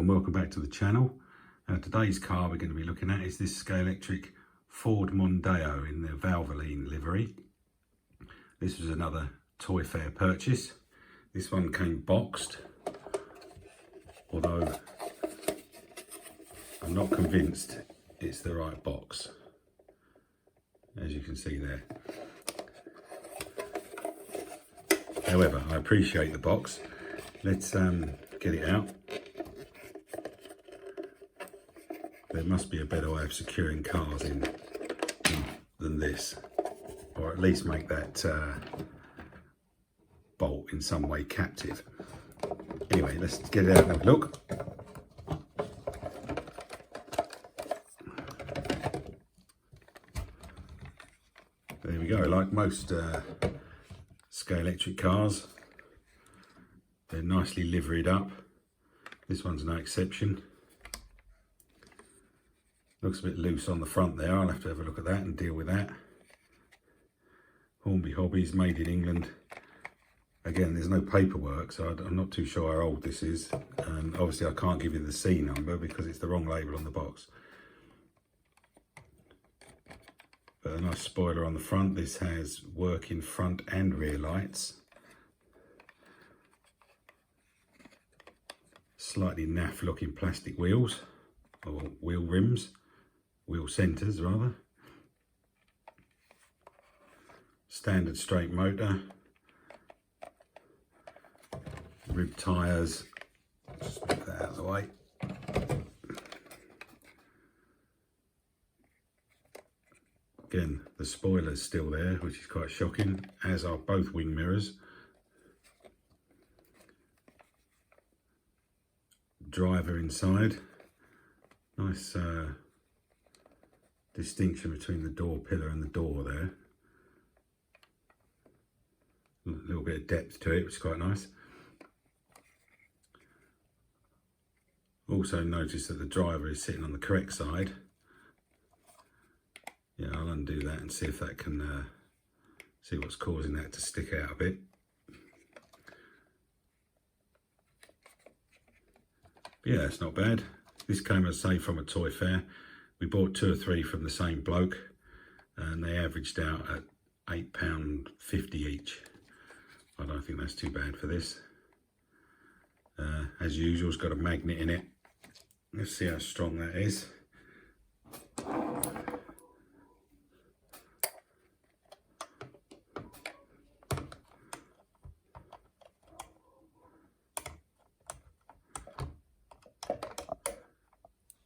and welcome back to the channel. Today's car we're going to be looking at is this Scalextric Ford Mondeo in the Valvoline livery. This was another Toy Fair purchase. This one came boxed, although I'm not convinced it's the right box, as you can see there. However, I appreciate the box. Let's get it out. There must be a better way of securing cars in than this, or at least make that bolt in some way captive. Anyway, let's get it out and have a look. There we go. Like most Scalextric cars, they're nicely liveried up. This one's no exception. Looks a bit loose on the front there. I'll have to have a look at that and deal with that. Hornby Hobbies, made in England. Again, there's no paperwork, so I'm not too sure how old this is. And obviously I can't give you the C number because it's the wrong label on the box. But a nice spoiler on the front. This has working front and rear lights. Slightly naff looking plastic wheels, or wheel rims. Wheel centres rather. Standard straight motor. Rib tyres. Just move that out of the way. Again, the spoiler's still there, which is quite shocking, as are both wing mirrors. Driver inside. Nice distinction between the door pillar and the door there. A little bit of depth to it, which is quite nice. Also notice that the driver is sitting on the correct side. Yeah, I'll undo that and see if that can see what's causing that to stick out a bit. But yeah, it's not bad. This came, as I say, from a Toy Fair. We bought 2 or 3 from the same bloke, and they averaged out at £8.50 each. I don't think that's too bad for this. As usual, it's got a magnet in it. Let's see how strong that is.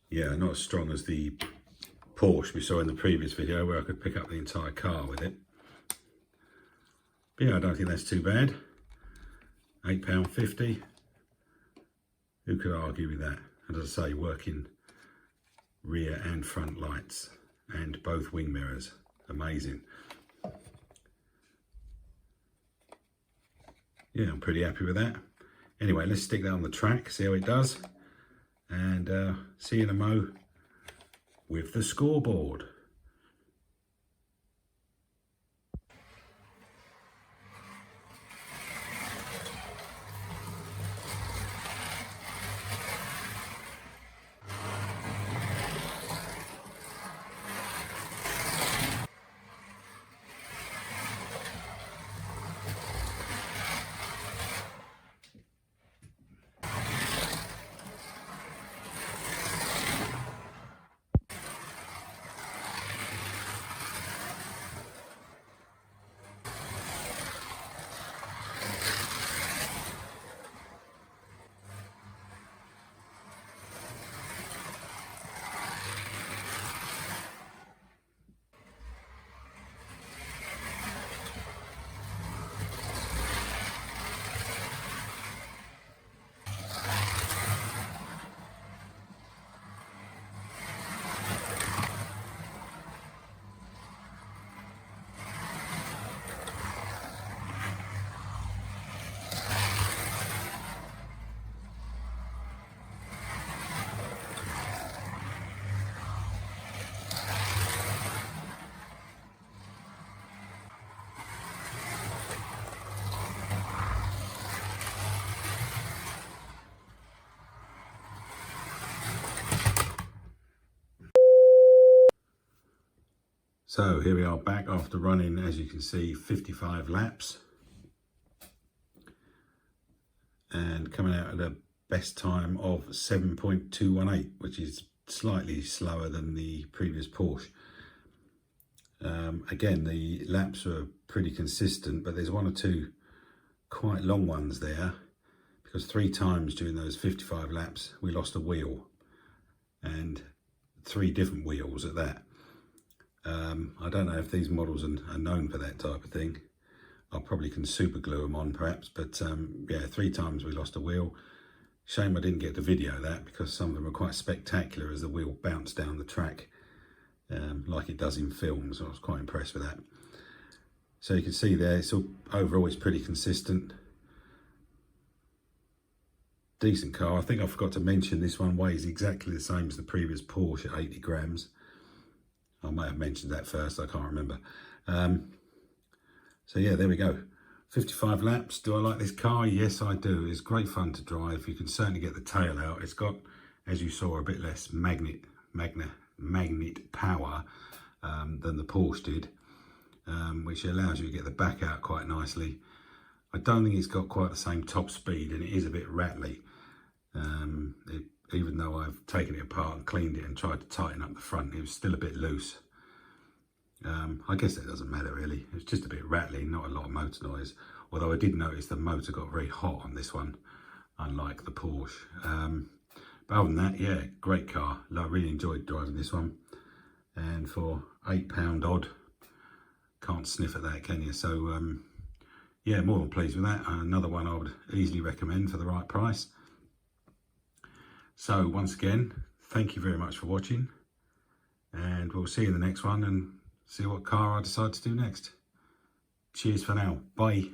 Yeah, not as strong as the Porsche we saw in the previous video, where I could pick up the entire car with it. But yeah, I don't think that's too bad. £8.50. Who could argue with that? And as I say, working rear and front lights and both wing mirrors. Amazing. Yeah, I'm pretty happy with that. Anyway, let's stick that on the track, see how it does. And see you in a mo with the scoreboard. So here we are back after running, as you can see, 55 laps. And coming out at a best time of 7.218, which is slightly slower than the previous Porsche. Again, the laps are pretty consistent, but there's one or two quite long ones there, because 3 times during those 55 laps we lost a wheel, and 3 different wheels at that. I don't know if these models are known for that type of thing. I probably can super glue them on perhaps, but yeah, 3 times we lost a wheel. Shame I didn't get to video that, because some of them are quite spectacular as the wheel bounced down the track like it does in films. I was quite impressed with that. So you can see there, it's all overall it's pretty consistent. Decent car. I think I forgot to mention this one weighs exactly the same as the previous Porsche at 80 grams. I might have mentioned that first, I can't remember. So yeah, there we go. 55 laps. Do I like this car? Yes, I do. It's great fun to drive. You can certainly get the tail out. It's got, as you saw, a bit less magnet power than the Porsche did, which allows you to get the back out quite nicely. I don't think it's got quite the same top speed, and it is a bit rattly. Even though I've taken it apart and cleaned it and tried to tighten up the front, it was still a bit loose. I guess that doesn't matter really. It's just a bit rattly, not a lot of motor noise. Although I did notice the motor got very hot on this one, unlike the Porsche. But other than that, yeah, great car. I really enjoyed driving this one. And for £8 odd, can't sniff at that, can you? So yeah, more than pleased with that. Another one I would easily recommend for the right price. So once again, thank you very much for watching, and we'll see you in the next one and see what car I decide to do next. Cheers for now. Bye.